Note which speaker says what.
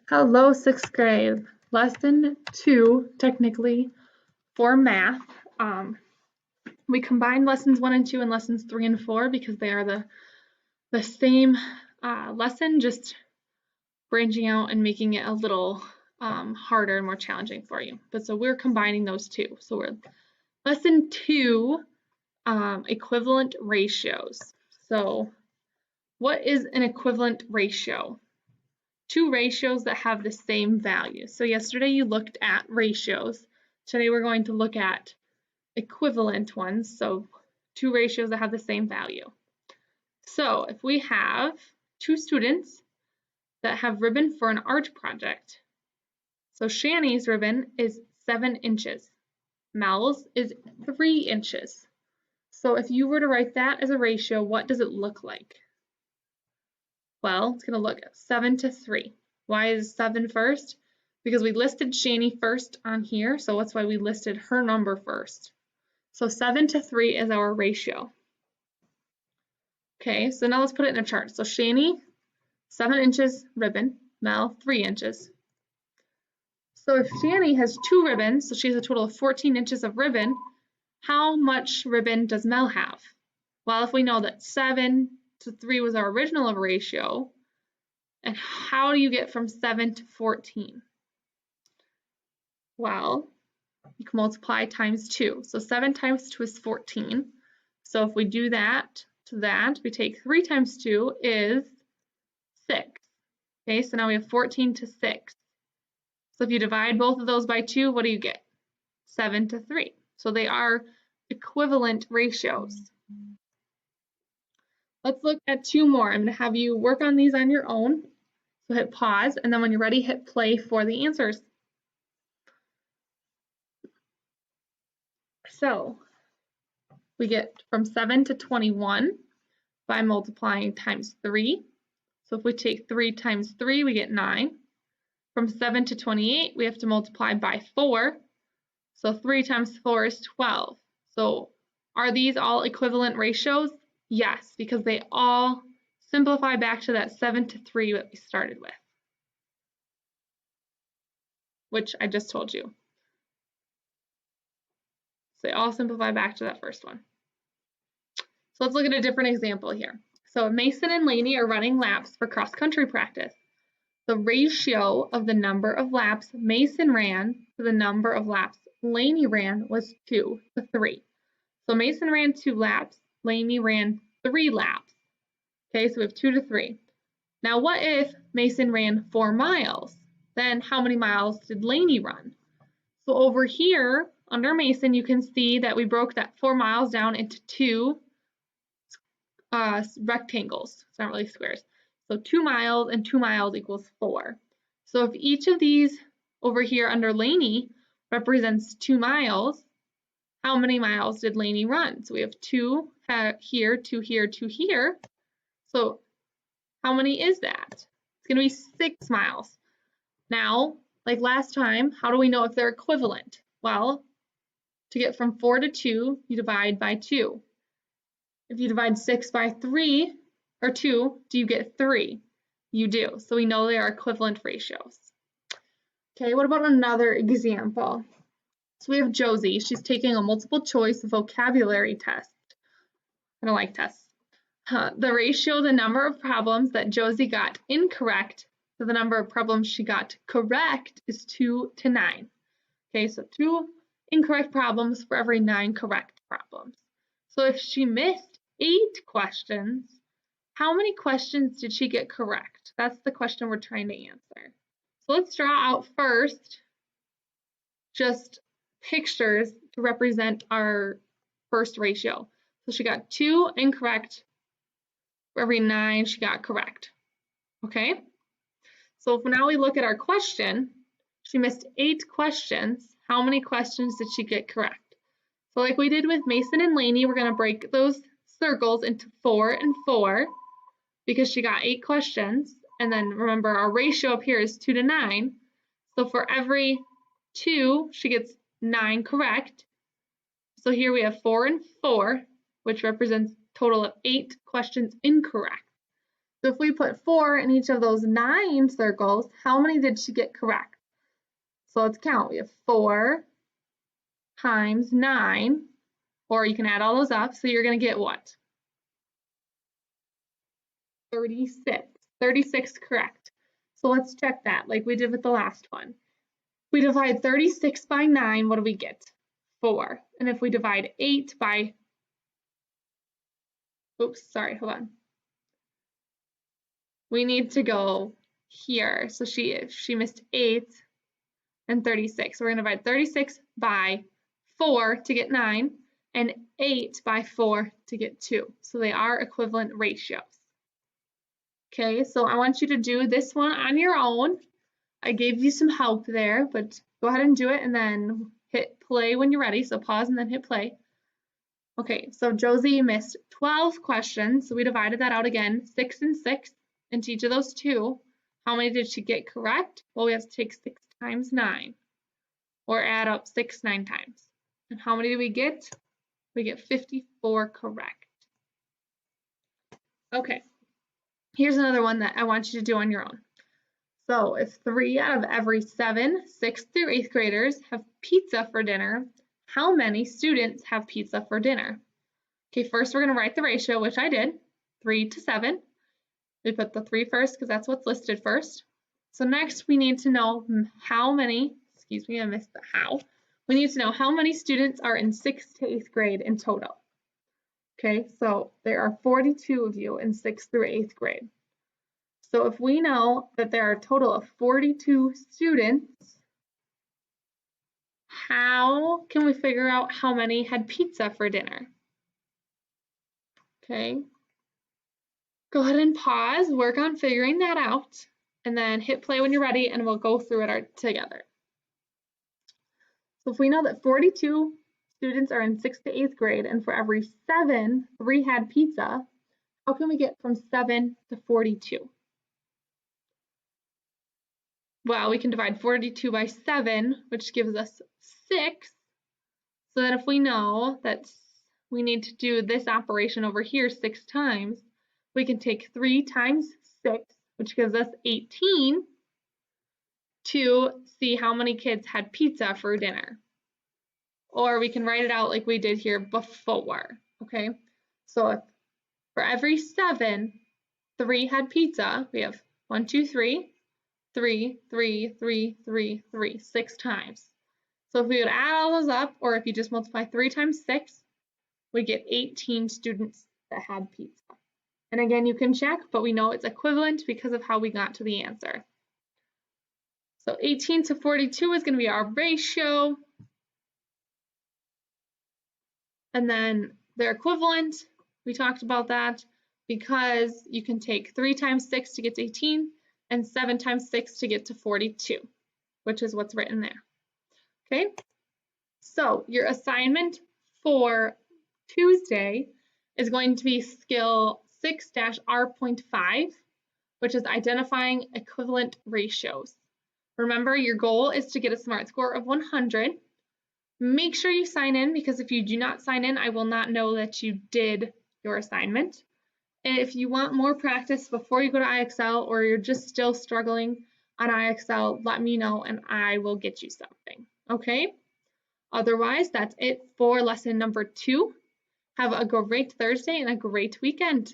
Speaker 1: Hello, sixth grade. Lesson 2, technically, for math. We combined lessons 1 and 2 and lessons 3 and 4 because they are the same lesson, just branching out and making it a little harder and more challenging for you. So we're combining those two. So we're lesson 2, equivalent ratios. So what is an equivalent ratio? Two ratios that have the same value. So yesterday you looked at ratios. Today we're going to look at equivalent ones, so two ratios that have the same value. So if we have two students that have ribbon for an art project, so Shani's ribbon is 7 inches, Mel's is 3 inches. So if you were to write that as a ratio, what does it look like? Well, it's going to look 7 to 3. Why is 7 first? Because we listed Shani first on here, so that's why we listed her number first. So 7 to 3 is our ratio. Okay, so now let's put it in a chart. So Shani, 7 inches ribbon, Mel, 3 inches. So if Shani has 2 ribbons, so she has a total of 14 inches of ribbon, how much ribbon does Mel have? Well, if we know that 7 to 3 was our original ratio, and how do you get from 7 to 14? Well, you can multiply times 2. So 7 times 2 is 14. So if we do that to that, we take 3 times 2 is 6. Okay, so now we have 14 to 6. So if you divide both of those by 2, what do you get? 7 to 3. So they are equivalent ratios. Let's look at 2 more. I'm going to have you work on these on your own. So hit pause, and then when you're ready, hit play for the answers. So we get from 7 to 21 by multiplying times 3. So if we take 3 times 3, we get 9. From 7 to 28, we have to multiply by 4. So 3 times 4 is 12. So are these all equivalent ratios? Yes, because they all simplify back to that 7 to 3 that we started with, which I just told you. So they all simplify back to that first one. So let's look at a different example here. So Mason and Lainey are running laps for cross-country practice. The ratio of the number of laps Mason ran to the number of laps Lainey ran was 2 to 3. So Mason ran 2 laps, Lainey ran 3 laps. Okay, so we have 2 to 3. Now what if Mason ran 4 miles? Then how many miles did Lainey run? So over here, under Mason, you can see that we broke that 4 miles down into 2 rectangles. It's not really squares. So 2 miles and 2 miles equals 4. So if each of these over here under Lainey represents 2 miles, how many miles did Lainey run? So we have 2 here, 2 here, 2 here. So how many is that? It's going to be 6 miles. Now, like last time, how do we know if they're equivalent? Well, to get from 4 to 2, you divide by 2. If you divide 6 by 3, or 2, do you get 3? You do. So we know they are equivalent ratios. Okay, what about another example? So we have Josie. She's taking a multiple choice vocabulary test. I don't like tests. The ratio, the number of problems that Josie got incorrect to the number of problems she got correct is 2 to 9. Okay, so 2 incorrect problems for every 9 correct problems. So if she missed 8 questions, how many questions did she get correct? That's the question we're trying to answer. So let's draw out first just pictures to represent our first ratio. So she got 2 incorrect for every 9 she got correct. Okay? So if now we look at our question, she missed 8 questions. How many questions did she get correct? So like we did with Mason and Lainey, we're going to break those circles into 4 and 4 because she got 8 questions. And then remember, our ratio up here is 2 to 9. So for every 2, she gets 9 correct. So here we have 4 and 4, which represents a total of 8 questions incorrect. So if we put 4 in each of those 9 circles, how many did she get correct? So let's count. We have 4 times 9, or you can add all those up. So you're going to get what? 36. 36 correct. So let's check that like we did with the last one. We divide 36 by 9, what do we get? 4. And if we divide 8 by, oops, sorry, hold on. We need to go here. So she missed 8 and 36. So we're going to divide 36 by 4 to get 9 and 8 by 4 to get 2. So they are equivalent ratios. Okay, so I want you to do this one on your own. I gave you some help there, but go ahead and do it and then hit play when you're ready. So pause and then hit play. Okay, so Josie missed 12 questions. So we divided that out again, 6 and 6 into each of those 2. How many did she get correct? Well, we have to take 6 times 9 or add up 6 9 times. And how many do we get? We get 54 correct. Okay, here's another one that I want you to do on your own. So if 3 out of every 7 6th through 8th graders have pizza for dinner, how many students have pizza for dinner? Okay, first we're going to write the ratio, which I did, 3 to 7. We put the 3 first because that's what's listed first. So next we need to know how many, excuse me, I missed the how. We need to know how many students are in 6th to 8th grade in total. Okay, so there are 42 of you in 6th through 8th grade. So if we know that there are a total of 42 students, how can we figure out how many had pizza for dinner? Okay, go ahead and pause, work on figuring that out, and then hit play when you're ready and we'll go through it together. So if we know that 42 students are in 6th to 8th grade and for every 7, 3 had pizza, how can we get from 7 to 42? Well, we can divide 42 by 7, which gives us 6. So then if we know that we need to do this operation over here 6 times, we can take 3 times 6, which gives us 18, to see how many kids had pizza for dinner. Or we can write it out like we did here before, okay? So if for every 7, 3 had pizza, we have 1, 2, 3, 3, 3, 3, 3, 3, 6 times. So if we would add all those up, or if you just multiply 3 times 6, we get 18 students that had pizza. And again, you can check, but we know it's equivalent because of how we got to the answer. So 18 to 42 is going to be our ratio. And then they're equivalent. We talked about that because you can take 3 times 6 to get to 18 and 7 times 6 to get to 42, which is what's written there. Okay, so your assignment for Tuesday is going to be skill 6-R.5, which is identifying equivalent ratios. Remember, your goal is to get a SMART score of 100. Make sure you sign in because if you do not sign in, I will not know that you did your assignment. And if you want more practice before you go to IXL or you're just still struggling on IXL, let me know and I will get you something, okay? Otherwise, that's it for lesson number 2. Have a great Thursday and a great weekend.